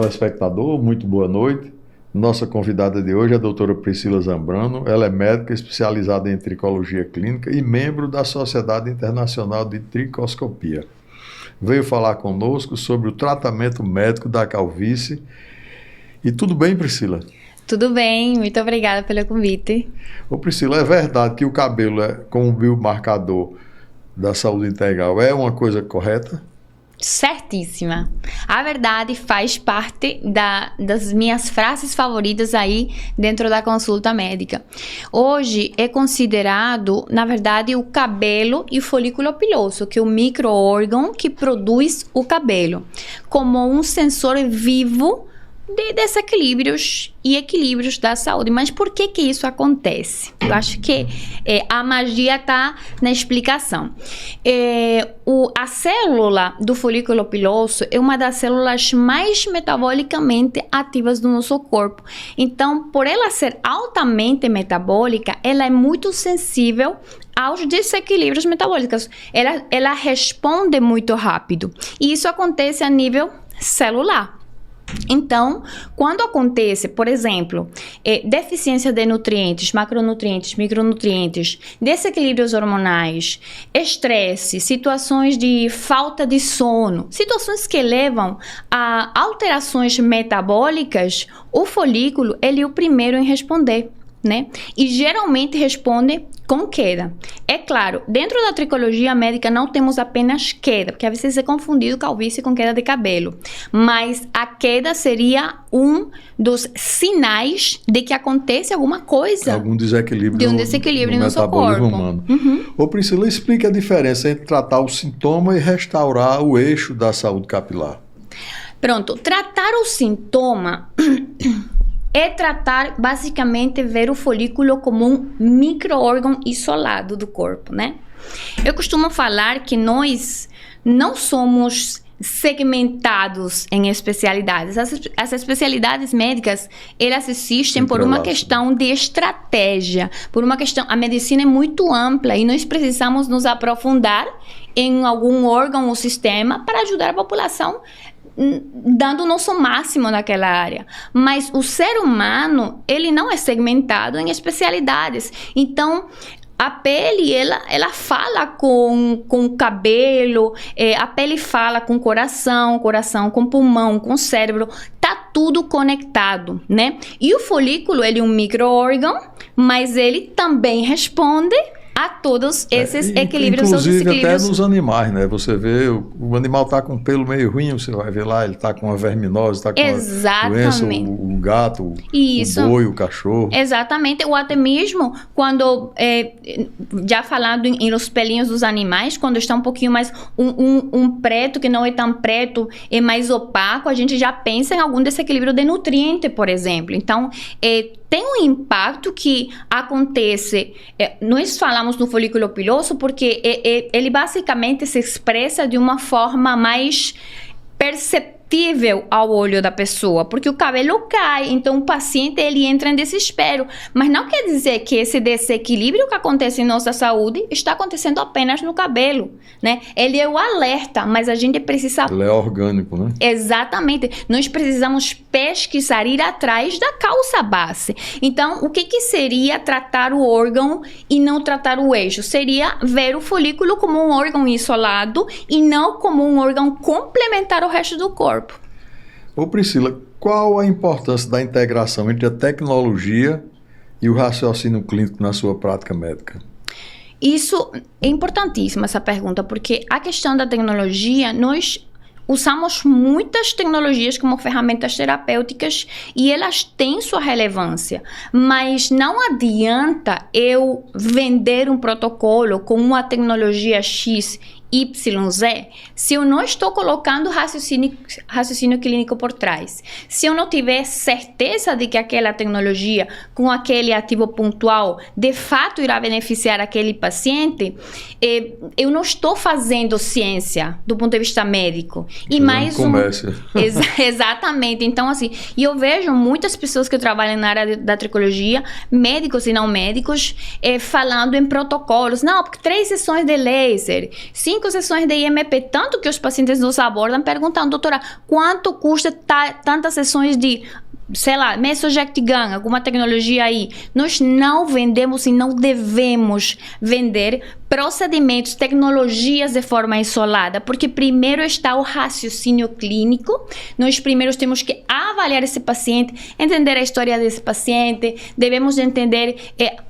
telespectador, muito boa noite. Nossa convidada de hoje é a doutora Priscila Zambrano. Ela é médica especializada em tricologia clínica e membro da Sociedade Internacional de Tricoscopia. Veio falar conosco sobre o tratamento médico da calvície. E tudo bem, Priscila? Tudo bem, muito obrigada pelo convite. Ô Priscila, é verdade que o cabelo é como biomarcador da saúde integral, é uma coisa correta? Certíssima. A verdade faz parte das minhas frases favoritas aí dentro da consulta médica. Hoje é considerado, na verdade, o cabelo e o folículo piloso, que é o micro-órgão que produz o cabelo, como um sensor vivo de desequilíbrios e equilíbrios da saúde. Mas por que isso acontece? Eu acho que a magia está na explicação. A célula do folículo piloso é uma das células mais metabolicamente ativas do nosso corpo. Então, por ela ser altamente metabólica, ela é muito sensível aos desequilíbrios metabólicos. Ela responde muito rápido. E isso acontece a nível celular. Então, quando acontece, por exemplo, deficiência de nutrientes, macronutrientes, micronutrientes, desequilíbrios hormonais, estresse, situações de falta de sono, situações que levam a alterações metabólicas, o folículo ele é o primeiro em responder, né? E geralmente responde com queda. É claro, dentro da tricologia médica não temos apenas queda, porque às vezes é confundido calvície com queda de cabelo, mas a queda seria um dos sinais de que acontece alguma coisa. Algum desequilíbrio, de um desequilíbrio no nosso metabolismo corpo. Humano. Uhum. Ô Priscila, explica a diferença entre tratar o sintoma e restaurar o eixo da saúde capilar. Pronto, tratar o sintoma é tratar, basicamente, ver o folículo como um micro-órgão isolado do corpo, né? Eu costumo falar que nós não somos segmentados em especialidades. As especialidades médicas, elas existem por uma questão de estratégia, por uma questão... A medicina é muito ampla e nós precisamos nos aprofundar em algum órgão ou sistema para ajudar a população dando o nosso máximo naquela área. Mas o ser humano, ele não é segmentado em especialidades. Então, a pele, ela fala com o cabelo, a pele fala com o coração com o pulmão, com o cérebro. Tá tudo conectado, né? E o folículo, ele é um micro-órgão, mas ele também responde a todos esses equilíbrios ou desequilíbrios. Inclusive até nos animais, né? Você vê, o animal tá com pelo meio ruim, você vai ver lá, ele tá com uma verminose, tá com uma doença, o gato, o boi, o cachorro. Exatamente, ou até mesmo quando, já falando em os pelinhos dos animais, quando está um pouquinho mais, um preto que não é tão preto, é mais opaco, a gente já pensa em algum desequilíbrio de nutriente, por exemplo. Então, tem um impacto que acontece, nós falamos no folículo piloso porque ele basicamente se expressa de uma forma mais perceptível ao olho da pessoa, porque o cabelo cai, então o paciente ele entra em desespero, mas não quer dizer que esse desequilíbrio que acontece em nossa saúde está acontecendo apenas no cabelo, né? Ele é o alerta, mas a gente precisa... Ele é orgânico, né? Exatamente. Nós precisamos pesquisar, ir atrás da causa base. Então, o que seria tratar o órgão e não tratar o eixo? Seria ver o folículo como um órgão isolado e não como um órgão complementar ao resto do corpo. Ô Priscila, qual a importância da integração entre a tecnologia e o raciocínio clínico na sua prática médica? Isso é importantíssima, essa pergunta, porque a questão da tecnologia, nós usamos muitas tecnologias como ferramentas terapêuticas e elas têm sua relevância, mas não adianta eu vender um protocolo com uma tecnologia X YZ, se eu não estou colocando raciocínio clínico por trás. Se eu não tiver certeza de que aquela tecnologia, com aquele ativo pontual, de fato irá beneficiar aquele paciente, eu não estou fazendo ciência do ponto de vista médico. E mais comércio. Exatamente. Então, assim, e eu vejo muitas pessoas que trabalham na área da tricologia, médicos e não médicos, falando em protocolos. Não, porque 3 sessões de laser, 5 5 sessões de IMP, tanto que os pacientes nos abordam perguntando, doutora, quanto custa tantas sessões de, sei lá, Mesogyectigan, alguma tecnologia aí? Nós não vendemos e não devemos vender procedimentos, tecnologias de forma isolada, porque primeiro está o raciocínio clínico. Nós primeiro temos que avaliar esse paciente, entender a história desse paciente, devemos entender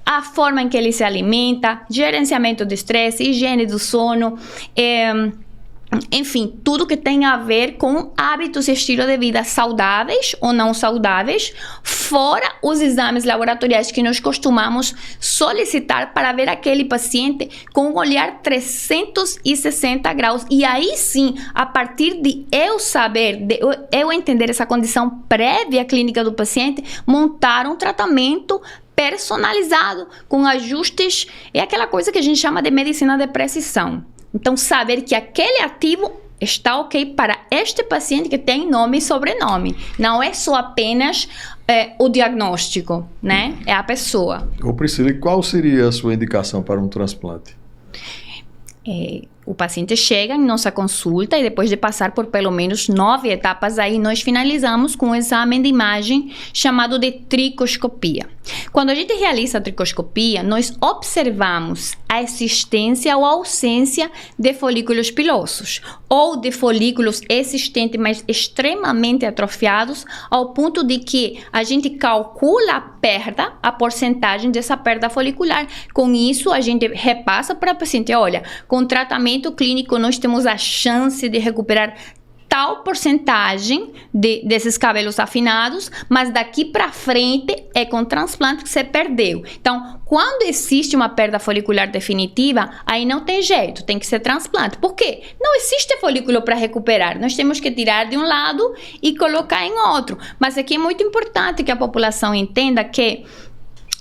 a forma em que ele se alimenta, gerenciamento do estresse, higiene do sono, enfim, tudo que tem a ver com hábitos e estilo de vida saudáveis ou não saudáveis, fora os exames laboratoriais que nós costumamos solicitar para ver aquele paciente com um olhar 360 graus. E aí sim, a partir de eu saber, de eu entender essa condição prévia clínica do paciente, montar um tratamento personalizado, com ajustes, é aquela coisa que a gente chama de medicina de precisão. Então, saber que aquele ativo está ok para este paciente que tem nome e sobrenome. Não é só apenas o diagnóstico, né? É a pessoa. Ô Priscila, qual seria a sua indicação para um transplante? O paciente chega em nossa consulta e depois de passar por pelo menos 9 etapas, aí nós finalizamos com um exame de imagem chamado de tricoscopia. Quando a gente realiza a tricoscopia, nós observamos a existência ou ausência de folículos pilosos ou de folículos existentes, mas extremamente atrofiados, ao ponto de que a gente calcula a perda, a porcentagem dessa perda folicular. Com isso, a gente repassa para o paciente, olha, com tratamento clínico nós temos a chance de recuperar tal porcentagem desses cabelos afinados, mas daqui para frente é com transplante que você perdeu. Então, quando existe uma perda folicular definitiva, aí não tem jeito, tem que ser transplante. Por quê? Não existe folículo para recuperar. Nós temos que tirar de um lado e colocar em outro. Mas aqui é muito importante que a população entenda que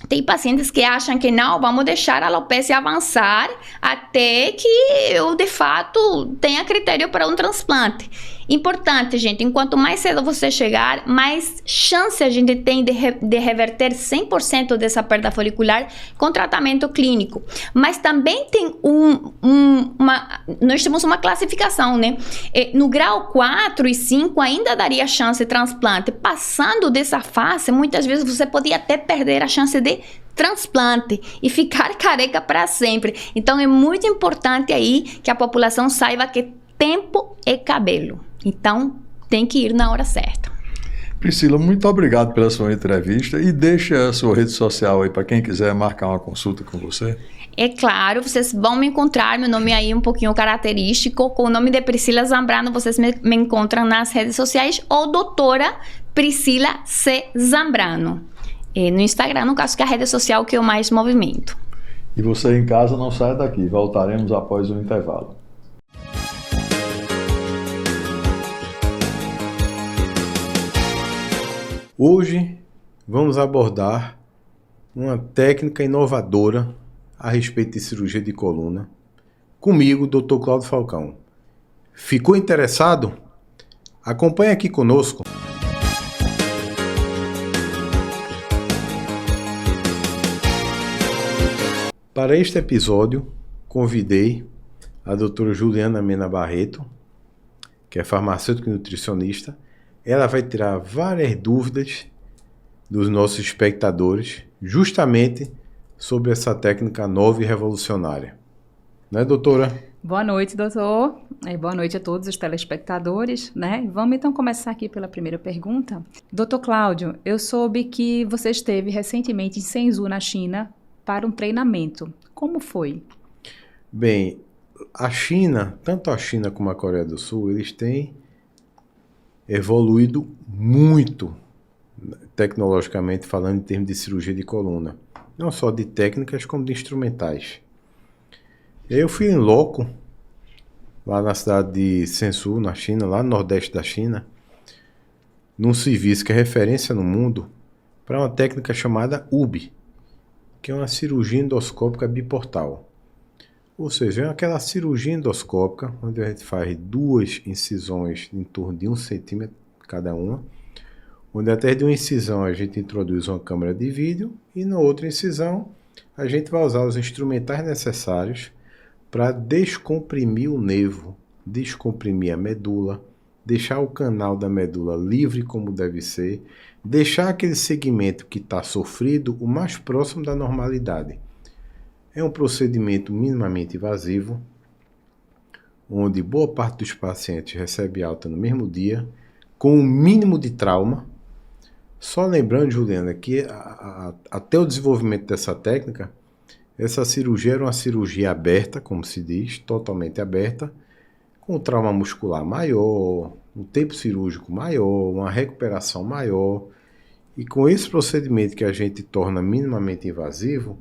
tem pacientes que acham que não, vamos deixar a alopecia avançar até que eu, de fato, tenha critério para um transplante. Importante, gente, enquanto mais cedo você chegar, mais chance a gente tem de reverter 100% dessa perda folicular com tratamento clínico. Mas também tem nós temos uma classificação, né? No grau 4 e 5 ainda daria chance de transplante. Passando dessa fase, muitas vezes você podia até perder a chance de transplante e ficar careca para sempre. Então é muito importante aí que a população saiba que tempo é cabelo. Então tem que ir na hora certa. Priscila, muito obrigado pela sua entrevista e deixa a sua rede social aí para quem quiser marcar uma consulta com você. É claro, vocês vão me encontrar, meu nome aí um pouquinho característico, com o nome de Priscila Zambrano, vocês me encontram nas redes sociais, ou doutora Priscila C. Zambrano. No Instagram, no caso, que é a rede social que eu mais movimento. E você em casa não saia daqui, voltaremos após o intervalo. Hoje vamos abordar uma técnica inovadora a respeito de cirurgia de coluna. Comigo, Dr. Cláudio Falcão. Ficou interessado? Acompanhe aqui conosco. Para este episódio, convidei a doutora Juliana Mena Barreto, que é farmacêutica e nutricionista. Ela vai tirar várias dúvidas dos nossos espectadores, justamente sobre essa técnica nova e revolucionária. Né, doutora? Boa noite, doutor. Boa noite a todos os telespectadores, né? Vamos então começar aqui pela primeira pergunta. Doutor Cláudio, eu soube que você esteve recentemente em Shenzhen, na China, para um treinamento. Como foi? Bem, a China, tanto a China como a Coreia do Sul, eles têm evoluído muito, tecnologicamente falando, em termos de cirurgia de coluna. Não só de técnicas, como de instrumentais. Eu fui em loco, lá na cidade de Shenzhen, na China, lá no nordeste da China, num serviço que é referência no mundo para uma técnica chamada UBI, que é uma cirurgia endoscópica biportal. Ou seja, é aquela cirurgia endoscópica, onde a gente faz 2 incisões em torno de 1 centímetro cada uma, onde até de uma incisão a gente introduz uma câmera de vídeo e na outra incisão a gente vai usar os instrumentais necessários para descomprimir o nervo, descomprimir a medula, deixar o canal da medula livre como deve ser, deixar aquele segmento que está sofrido o mais próximo da normalidade. É um procedimento minimamente invasivo, onde boa parte dos pacientes recebe alta no mesmo dia, com o mínimo de trauma. Só lembrando, Juliana, que até o desenvolvimento dessa técnica, essa cirurgia era uma cirurgia aberta, como se diz, totalmente aberta, com trauma muscular maior, um tempo cirúrgico maior, uma recuperação maior. E com esse procedimento que a gente torna minimamente invasivo,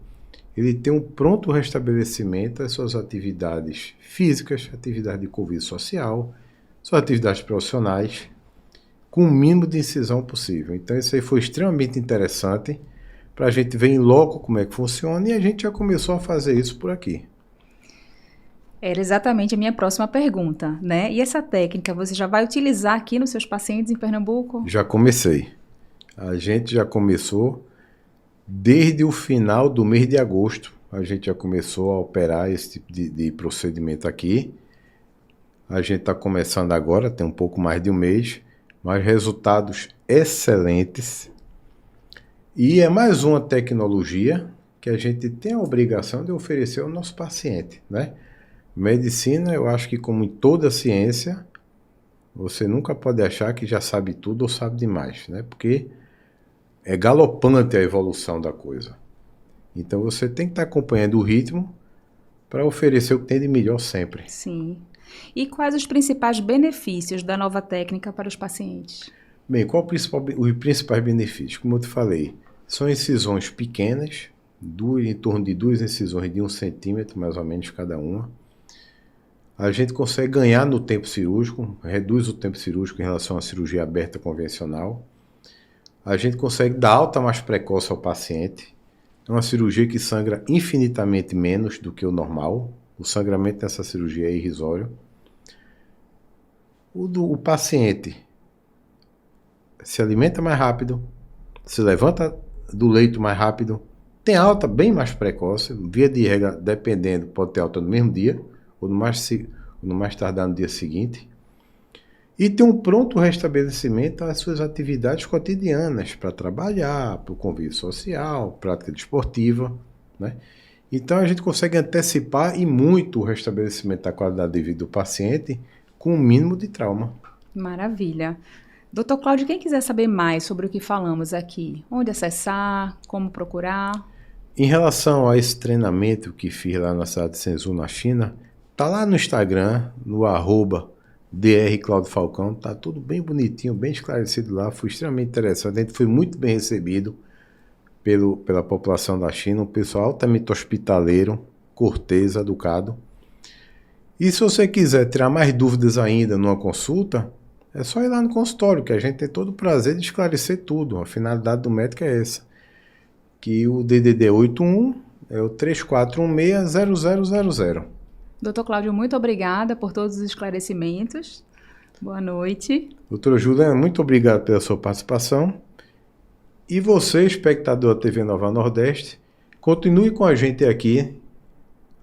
ele tem um pronto restabelecimento das suas atividades físicas, atividade de convívio social, suas atividades profissionais, com o mínimo de incisão possível. Então isso aí foi extremamente interessante para a gente ver em loco como é que funciona e a gente já começou a fazer isso por aqui. Era exatamente a minha próxima pergunta, né? E essa técnica você já vai utilizar aqui nos seus pacientes em Pernambuco? Já comecei. A gente já começou desde o final do mês de agosto. A gente já começou a operar esse tipo de procedimento aqui. A gente está começando agora, tem um pouco mais de um mês, mas resultados excelentes. E é mais uma tecnologia que a gente tem a obrigação de oferecer ao nosso paciente, né? Medicina, eu acho que como em toda ciência, você nunca pode achar que já sabe tudo ou sabe demais, né? Porque é galopante a evolução da coisa. Então você tem que estar acompanhando o ritmo para oferecer o que tem de melhor sempre. Sim. E quais os principais benefícios da nova técnica para os pacientes? Bem, os principais benefícios? Como eu te falei, são incisões pequenas, em torno de 2 incisões de 1 centímetro, mais ou menos, cada uma. A gente consegue ganhar no tempo cirúrgico, reduz o tempo cirúrgico em relação à cirurgia aberta convencional. A gente consegue dar alta mais precoce ao paciente. É uma cirurgia que sangra infinitamente menos do que o normal. O sangramento dessa cirurgia é irrisório. O paciente se alimenta mais rápido, se levanta do leito mais rápido, tem alta bem mais precoce, via de regra, dependendo, pode ter alta no mesmo dia, ou no mais tardar no dia seguinte. E tem um pronto restabelecimento às suas atividades cotidianas, para trabalhar, para o convívio social, prática desportiva, né? Então a gente consegue antecipar e muito o restabelecimento da qualidade de vida do paciente com o mínimo de trauma. Maravilha. Doutor Cláudio, quem quiser saber mais sobre o que falamos aqui, onde acessar, como procurar? Em relação a esse treinamento que fiz lá na cidade de Shenzhou, na China, tá lá no Instagram, no @drclaudiofalcão, tá tudo bem bonitinho, bem esclarecido lá, foi extremamente interessante, a gente foi muito bem recebido pela população da China, um pessoal altamente hospitaleiro, cortês, educado. E se você quiser tirar mais dúvidas ainda numa consulta, é só ir lá no consultório, que a gente tem todo o prazer de esclarecer tudo. A finalidade do médico é essa. Que o DDD 81 é o 3416-0000. Doutor Cláudio, muito obrigada por todos os esclarecimentos. Boa noite. Doutora Juliana, muito obrigado pela sua participação. E você, espectador da TV Nova Nordeste, continue com a gente aqui,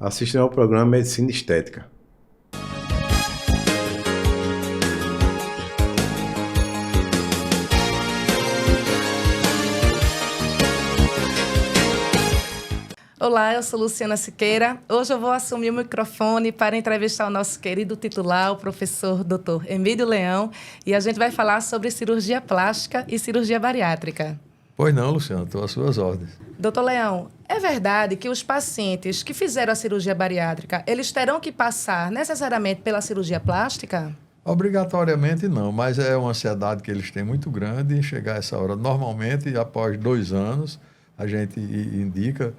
assistindo ao programa Medicina Estética. Olá, eu sou Luciana Siqueira. Hoje eu vou assumir o microfone para entrevistar o nosso querido titular, o professor Dr. Emílio Leão, e a gente vai falar sobre cirurgia plástica e cirurgia bariátrica. Pois não, Luciano, estou às suas ordens. Doutor Leão, é verdade que os pacientes que fizeram a cirurgia bariátrica, eles terão que passar necessariamente pela cirurgia plástica? Obrigatoriamente não, mas é uma ansiedade que eles têm muito grande em chegar a essa hora. Normalmente, após 2 anos, a gente indica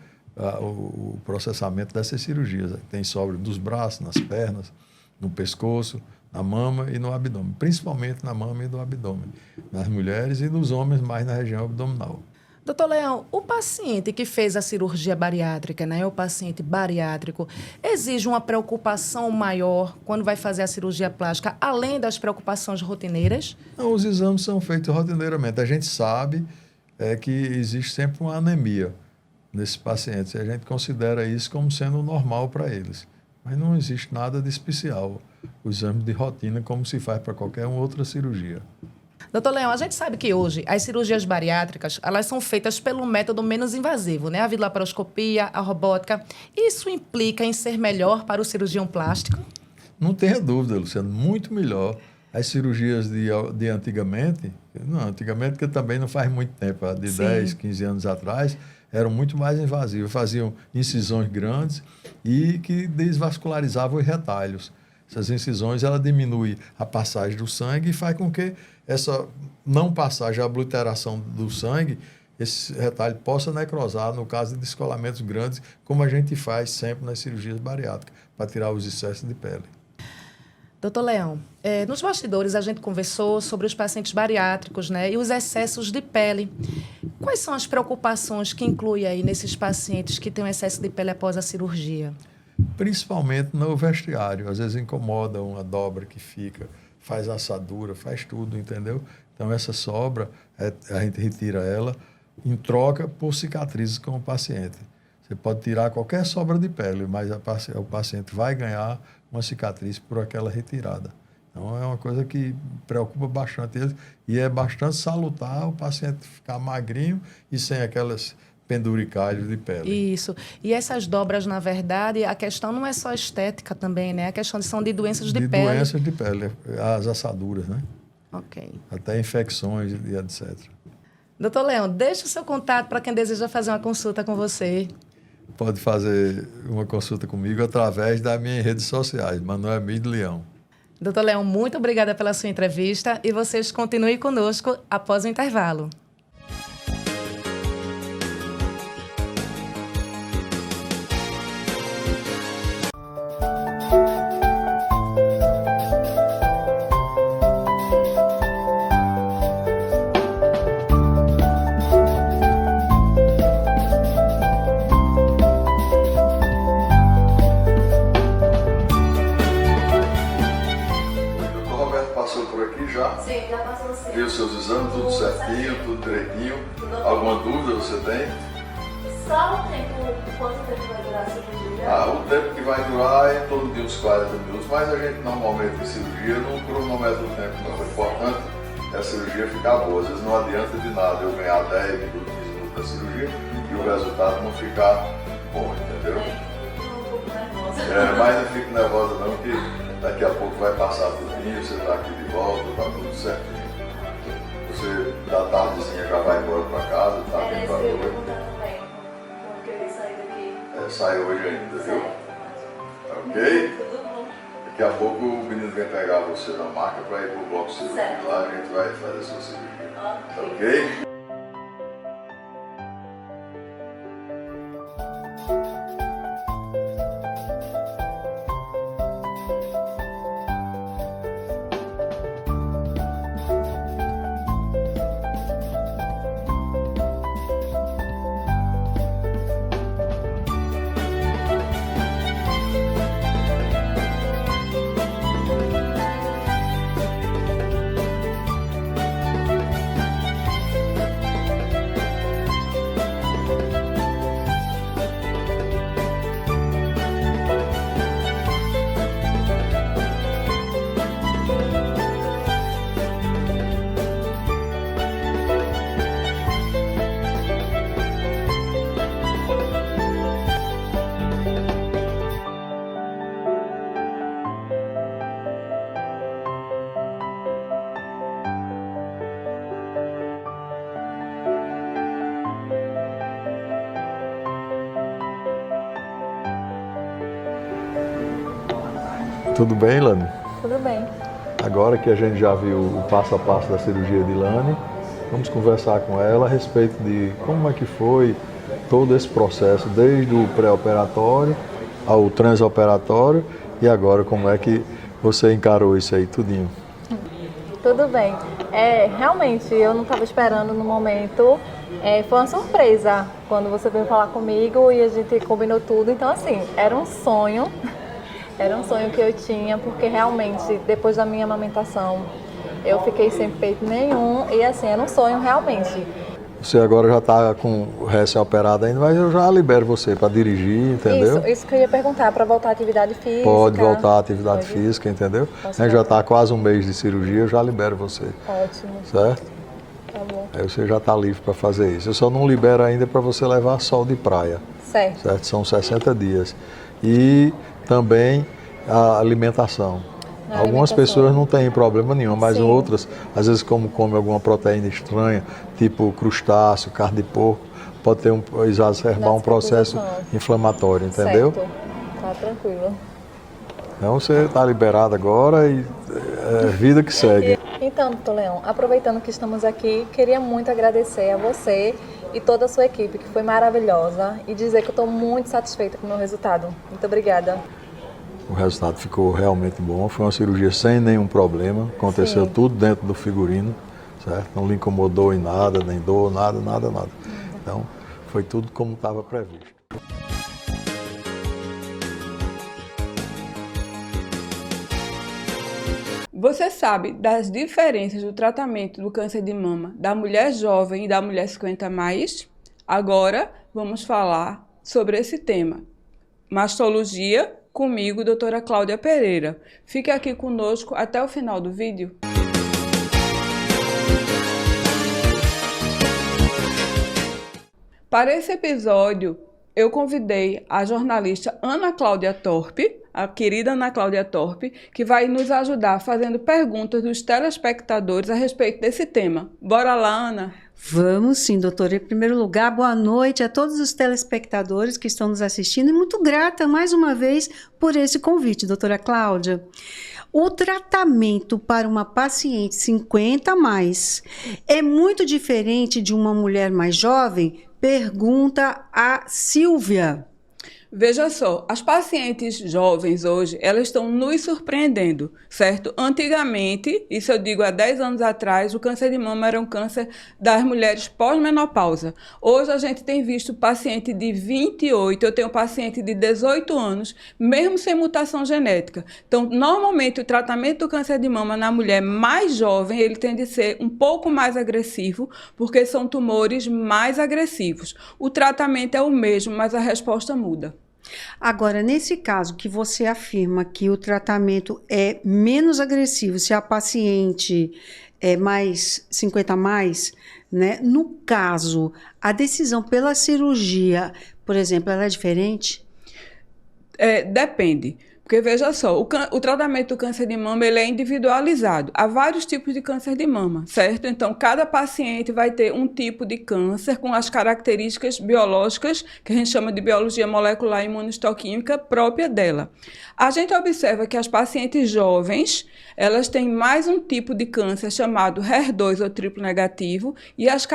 o processamento dessas cirurgias. Tem sobre dos braços, nas pernas, no pescoço, na mama e no abdômen, principalmente na mama e no abdômen, nas mulheres e nos homens mais na região abdominal. Doutor Leão, o paciente que fez a cirurgia bariátrica, né, o paciente bariátrico, exige uma preocupação maior quando vai fazer a cirurgia plástica, além das preocupações rotineiras? Não, os exames são feitos rotineiramente. A gente sabe que existe sempre uma anemia nesses pacientes. E a gente considera isso como sendo normal para eles. Mas não existe nada de especial. O exame de rotina, como se faz para qualquer outra cirurgia. Doutor Leão, a gente sabe que hoje as cirurgias bariátricas, elas são feitas pelo método menos invasivo, né? A videolaparoscopia, a robótica. Isso implica em ser melhor para o cirurgião plástico? Não tenha dúvida, Luciano, muito melhor. As cirurgias de antigamente, antigamente que também não faz muito tempo, de 10, 15 anos atrás, eram muito mais invasivas, faziam incisões grandes e que desvascularizavam os retalhos. Essas incisões, ela diminui a passagem do sangue e faz com que essa não passagem, a obliteração do sangue, esse retalho possa necrosar no caso de descolamentos grandes, como a gente faz sempre nas cirurgias bariátricas, para tirar os excessos de pele. Doutor Leão, nos bastidores a gente conversou sobre os pacientes bariátricos, né, e os excessos de pele. Quais são as preocupações que inclui aí nesses pacientes que têm um excesso de pele após a cirurgia? Principalmente no vestiário. Às vezes incomoda uma dobra que fica, faz assadura, faz tudo, entendeu? Então essa sobra, a gente retira ela em troca por cicatrizes com o paciente. Você pode tirar qualquer sobra de pele, mas o paciente vai ganhar uma cicatriz por aquela retirada. Então, é uma coisa que preocupa bastante eles e é bastante salutar o paciente ficar magrinho e sem aquelas penduricalhos de pele. Isso. E essas dobras, na verdade, a questão não é só estética também, né? A questão são de doenças de pele. Doenças de pele, as assaduras, né? Ok. Até infecções e etc. Doutor Leão, deixe o seu contato para quem deseja fazer uma consulta com você. Pode fazer uma consulta comigo através das minhas redes sociais, Manuel Emílio Leão. Doutor Leão, muito obrigada pela sua entrevista e vocês continuem conosco após o intervalo. Sim, já passou sim. Viu seus exames, tudo certinho, tudo direitinho? Alguma dúvida você tem? Só o tempo, quanto tempo vai durar a cirurgia? O tempo que vai durar é em torno de uns 40 minutos, mas a gente normalmente em cirurgia não cronometra o tempo não. O importante é a cirurgia ficar boa. Às vezes não adianta de nada eu ganhar 10 minutos, 15 minutos da cirurgia e o resultado não ficar bom, entendeu? Eu tô um pouco nervosa. Mas não fique nervosa não, que daqui a pouco vai passar tudinho, você está aqui de volta, está tudo certinho. Você, da tardezinha, já vai embora para casa, está bem para Eu noite. vou perguntar também, como que eu ia sair daqui. Sai hoje ainda, viu? Certo. Ok? Tudo bom. Daqui a pouco o menino vem pegar você na marca para ir para o bloco cirúrgico. Certo. Lá a gente vai fazer a sua cirurgia. Ok. Ok? Tudo bem, Lani? Tudo bem. Agora que a gente já viu o passo a passo da cirurgia de Lani, vamos conversar com ela a respeito de como é que foi todo esse processo, desde o pré-operatório ao transoperatório e agora como é que você encarou isso aí tudinho. Tudo bem. Realmente, eu não estava esperando no momento. Foi uma surpresa quando você veio falar comigo e a gente combinou tudo. Então, assim, era um sonho. Era um sonho que eu tinha, porque realmente, depois da minha amamentação, eu fiquei sem peito nenhum. E assim, era um sonho realmente. Você agora já está com o recém-operado ainda, mas eu já libero você para dirigir, entendeu? Isso que eu ia perguntar, para voltar à atividade física. Pode voltar à atividade física, entendeu? Já está quase um mês de cirurgia, eu já libero você. Ótimo. Certo? Tá bom. Aí você já está livre para fazer isso. Eu só não libero ainda para você levar sol de praia. Certo. São 60 dias. E também a alimentação. Algumas pessoas não têm problema nenhum, mas Sim. outras, às vezes como come alguma proteína estranha, tipo crustáceo, carne de porco, pode ter exacerbar um processo inflamatório, entendeu? Certo. Tá tranquilo. Então você está liberado agora e é vida que segue. Então, doutor Leão, aproveitando que estamos aqui, queria muito agradecer a você e toda a sua equipe, que foi maravilhosa, e dizer que eu estou muito satisfeita com o meu resultado. Muito obrigada. O resultado ficou realmente bom, foi uma cirurgia sem nenhum problema, aconteceu tudo dentro do figurino, certo? Não lhe incomodou em nada, nem dor, nada. Então, foi tudo como estava previsto. Você sabe das diferenças do tratamento do câncer de mama da mulher jovem e da mulher 50+? Agora vamos falar sobre esse tema. Mastologia, comigo, doutora Cláudia Pereira. Fique aqui conosco até o final do vídeo. Para esse episódio, eu convidei a jornalista Ana Cláudia Torpe, a querida Ana Cláudia Torpe, que vai nos ajudar fazendo perguntas dos telespectadores a respeito desse tema. Bora lá, Ana? Vamos sim, doutora. Em primeiro lugar, boa noite a todos os telespectadores que estão nos assistindo e muito grata mais uma vez por esse convite, doutora Cláudia. O tratamento para uma paciente 50+, é muito diferente de uma mulher mais jovem? Pergunta a Silvia. Veja só, as pacientes jovens hoje, elas estão nos surpreendendo, certo? Antigamente, isso eu digo há 10 anos atrás, o câncer de mama era um câncer das mulheres pós-menopausa. Hoje a gente tem visto paciente de 28, eu tenho paciente de 18 anos, mesmo sem mutação genética. Então, normalmente o tratamento do câncer de mama na mulher mais jovem, ele tende a ser um pouco mais agressivo, porque são tumores mais agressivos. O tratamento é o mesmo, mas a resposta muda. Agora, nesse caso que você afirma que o tratamento é menos agressivo, se a paciente é mais 50+, né? No caso, a decisão pela cirurgia, por exemplo, ela é diferente? Depende. Porque veja só, o tratamento do câncer de mama ele é individualizado. Há vários tipos de câncer de mama, certo? Então, cada paciente vai ter um tipo de câncer com as características biológicas, que a gente chama de biologia molecular e imunohistoquímica própria dela. A gente observa que as pacientes jovens, elas têm mais um tipo de câncer chamado HER2 ou triplo negativo, e as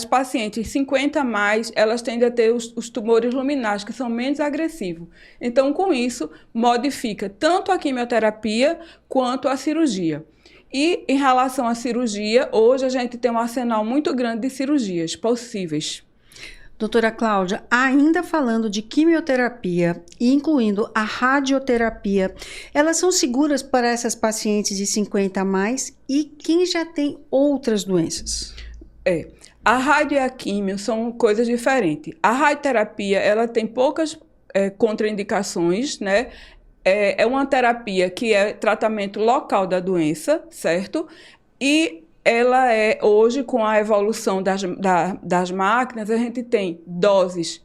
pacientes 50+, elas tendem a ter os tumores luminais, que são menos agressivos. Então, com isso, modifica tanto a quimioterapia quanto a cirurgia. E em relação à cirurgia, hoje a gente tem um arsenal muito grande de cirurgias possíveis. Doutora Cláudia, ainda falando de quimioterapia, incluindo a radioterapia, elas são seguras para essas pacientes de 50+, e quem já tem outras doenças? A rádio e a quimio são coisas diferentes. A radioterapia, ela tem poucas contraindicações, né? É uma terapia que é tratamento local da doença, certo? E ela hoje, com a evolução das máquinas, a gente tem doses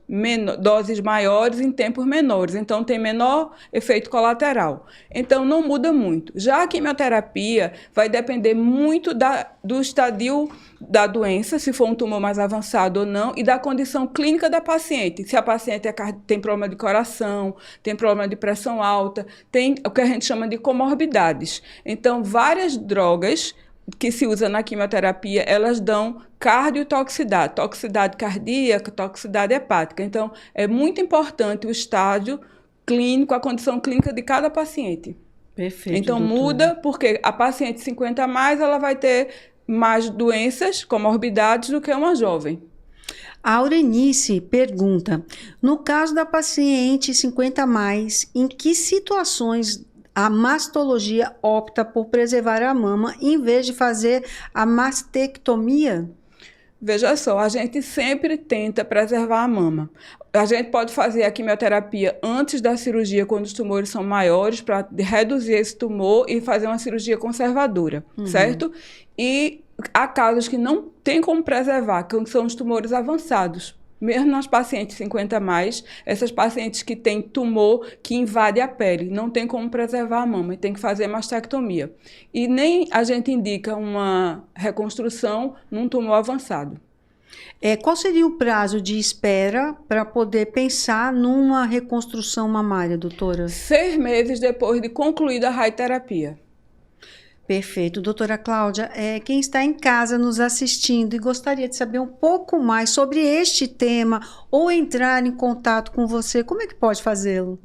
maiores em tempos menores, então tem menor efeito colateral. Então não muda muito. Já a quimioterapia vai depender muito do estadio da doença, se for um tumor mais avançado ou não, e da condição clínica da paciente. Se a paciente tem problema de coração, tem problema de pressão alta, tem o que a gente chama de comorbidades. Então, várias drogas que se usa na quimioterapia, elas dão cardiotoxicidade, toxicidade cardíaca, toxicidade hepática. Então, é muito importante o estágio clínico, a condição clínica de cada paciente. Perfeito, então, doutora. Muda, porque a paciente 50+, ela vai ter mais doenças, comorbidades, do que uma jovem. A Aurenice pergunta, no caso da paciente 50+, em que situações a mastologia opta por preservar a mama em vez de fazer a mastectomia? Veja só, a gente sempre tenta preservar a mama. A gente pode fazer a quimioterapia antes da cirurgia, quando os tumores são maiores, para reduzir esse tumor e fazer uma cirurgia conservadora, certo? E há casos que não tem como preservar, que são os tumores avançados. Mesmo nas pacientes 50 a mais, essas pacientes que têm tumor que invade a pele, não tem como preservar a mama, e tem que fazer mastectomia. E nem a gente indica uma reconstrução num tumor avançado. Qual seria o prazo de espera para poder pensar numa reconstrução mamária, doutora? 6 meses depois de concluída a radioterapia. Perfeito. Doutora Cláudia, quem está em casa nos assistindo e gostaria de saber um pouco mais sobre este tema ou entrar em contato com você, como é que pode fazê-lo?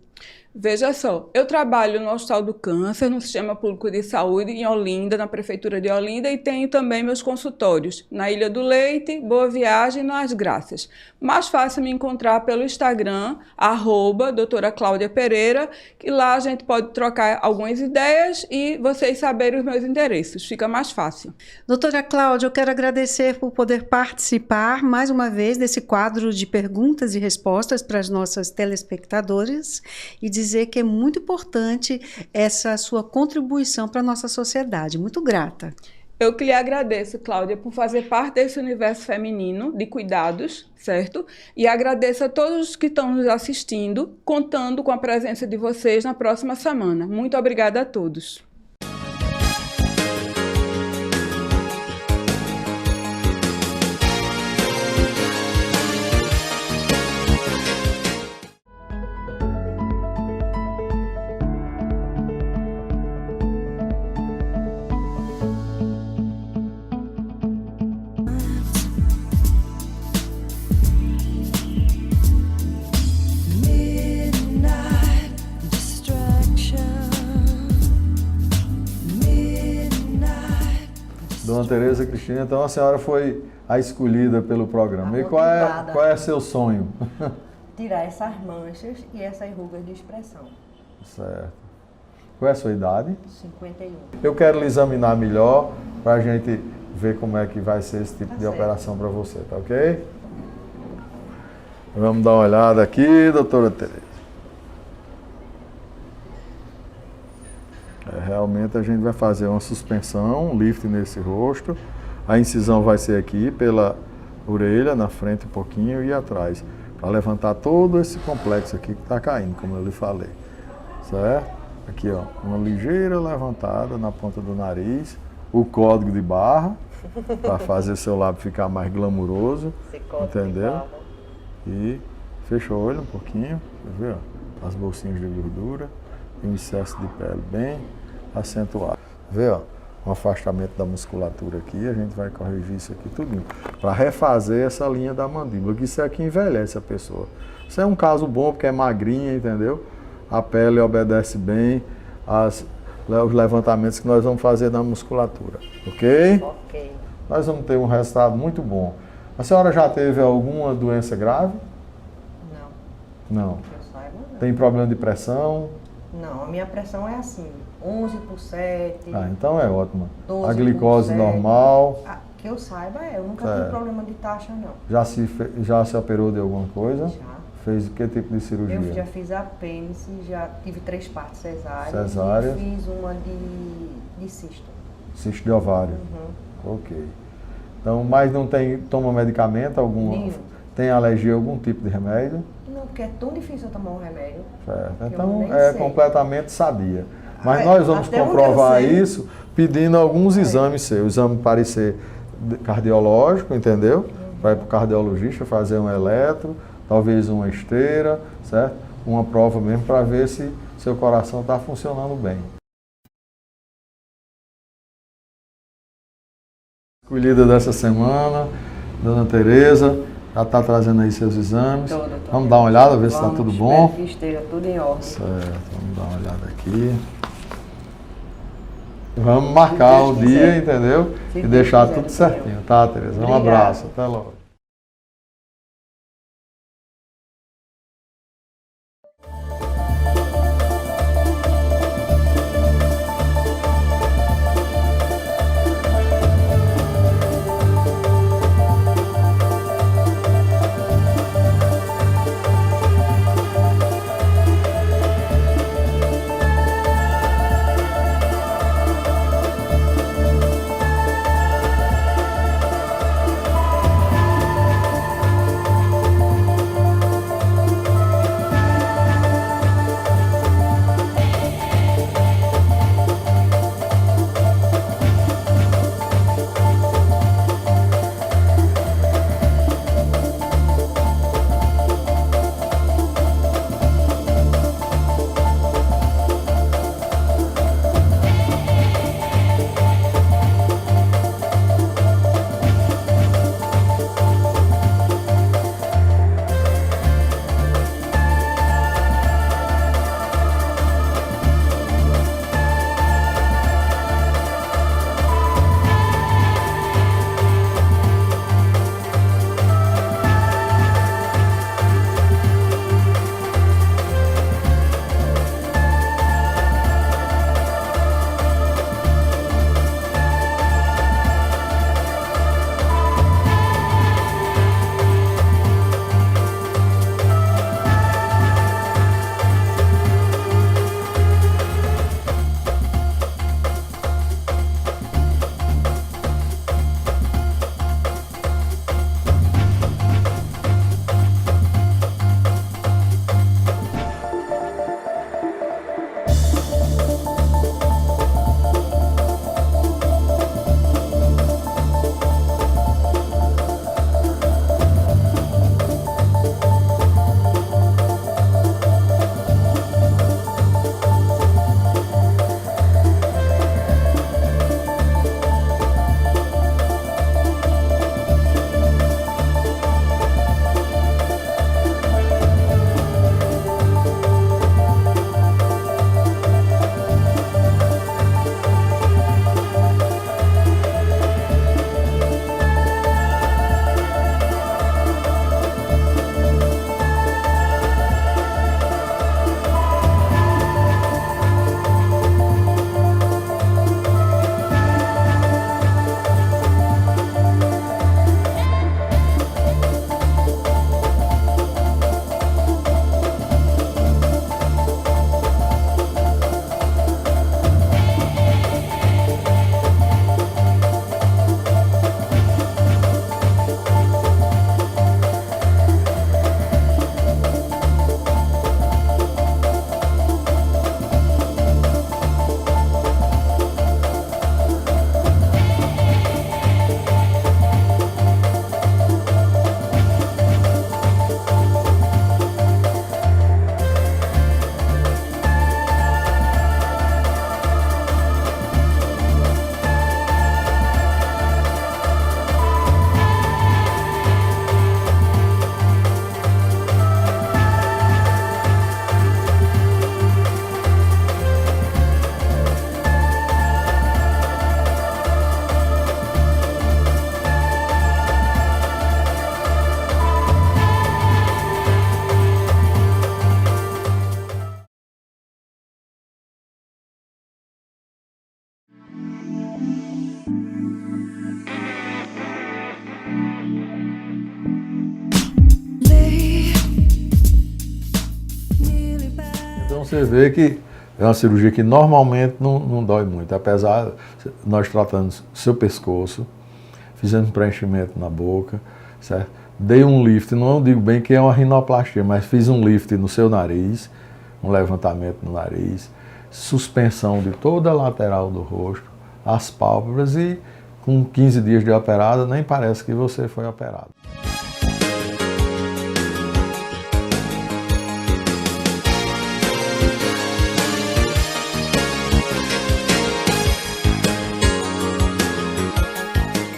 Veja só, eu trabalho no Hospital do Câncer, no Sistema Público de Saúde, em Olinda, na Prefeitura de Olinda, e tenho também meus consultórios na Ilha do Leite, Boa Viagem e Nas Graças. Mais fácil me encontrar pelo Instagram, @doutora Cláudia Pereira, que lá a gente pode trocar algumas ideias e vocês saberem os meus endereços, fica mais fácil. Doutora Cláudia, eu quero agradecer por poder participar mais uma vez desse quadro de perguntas e respostas para as nossas telespectadoras e dizer que é muito importante essa sua contribuição para a nossa sociedade. Muito grata. Eu que lhe agradeço, Cláudia, por fazer parte desse universo feminino de cuidados, certo? E agradeço a todos que estão nos assistindo, contando com a presença de vocês na próxima semana. Muito obrigada a todos. Dona Tereza Cristina, então a senhora foi a escolhida pelo programa. E qual é seu sonho? Tirar essas manchas e essas rugas de expressão. Certo. Qual é a sua idade? 51. Eu quero lhe examinar melhor para a gente ver como é que vai ser esse tipo de operação para você, tá ok? Vamos dar uma olhada aqui, doutora Tereza. Realmente a gente vai fazer uma suspensão, um lift nesse rosto. A incisão vai ser aqui pela orelha, na frente um pouquinho e atrás, para levantar todo esse complexo aqui que está caindo, como eu lhe falei. Certo? Aqui, ó, uma ligeira levantada na ponta do nariz, o código de barra, para fazer seu lábio ficar mais glamuroso, entendeu? E fecha o olho um pouquinho, quer ver? Ó, as bolsinhas de gordura. Um excesso de pele bem acentuado. Vê, ó, um afastamento da musculatura aqui, a gente vai corrigir isso aqui tudinho, para refazer essa linha da mandíbula, que isso é que envelhece a pessoa. Isso é um caso bom, porque é magrinha, entendeu? A pele obedece bem os levantamentos que nós vamos fazer na musculatura, ok? Ok. Nós vamos ter um resultado muito bom. A senhora já teve alguma doença grave? Não. Não. Que eu saiba, não. Tem problema de pressão? Não, a minha pressão é assim, 11/7. Ah, então é ótimo. 12/7. A glicose normal. Que eu saiba, eu nunca Certo. tive problema de taxa, não. Já se operou de alguma coisa? Já. Fez que tipo de cirurgia? Eu já fiz apêndice, já tive 3 partes cesáreas. Cesárea. E fiz uma de cisto. Cisto de ovário. Ok. Então, mas não toma medicamento algum? Nenhum. Tem alergia a algum tipo de remédio? Não, porque é tão difícil eu tomar um remédio. Certo. que eu Então nem é sei. completamente sadia. Mas nós vamos até onde eu comprovar sei. isso pedindo alguns exames seus. Exame parecer cardiológico, entendeu? Vai para o cardiologista fazer um eletro, talvez uma esteira, certo? Uma prova mesmo para ver se seu coração está funcionando bem. Escolhida dessa semana, Dona Tereza, já está trazendo aí seus exames. Vamos dar uma olhada, ver se está tudo bom. Espero que esteja tudo em ordem. Certo, vamos dar uma olhada aqui. Vamos marcar o dia, entendeu? E deixar tudo certinho, tá, Tereza? Um abraço, até logo. Você vê que é uma cirurgia que normalmente não dói muito, apesar de nós tratando seu pescoço, fizemos preenchimento na boca, certo? Dei um lift, não digo bem que é uma rinoplastia, mas fiz um lift no seu nariz, um levantamento no nariz, suspensão de toda a lateral do rosto, as pálpebras e com 15 dias de operada nem parece que você foi operado.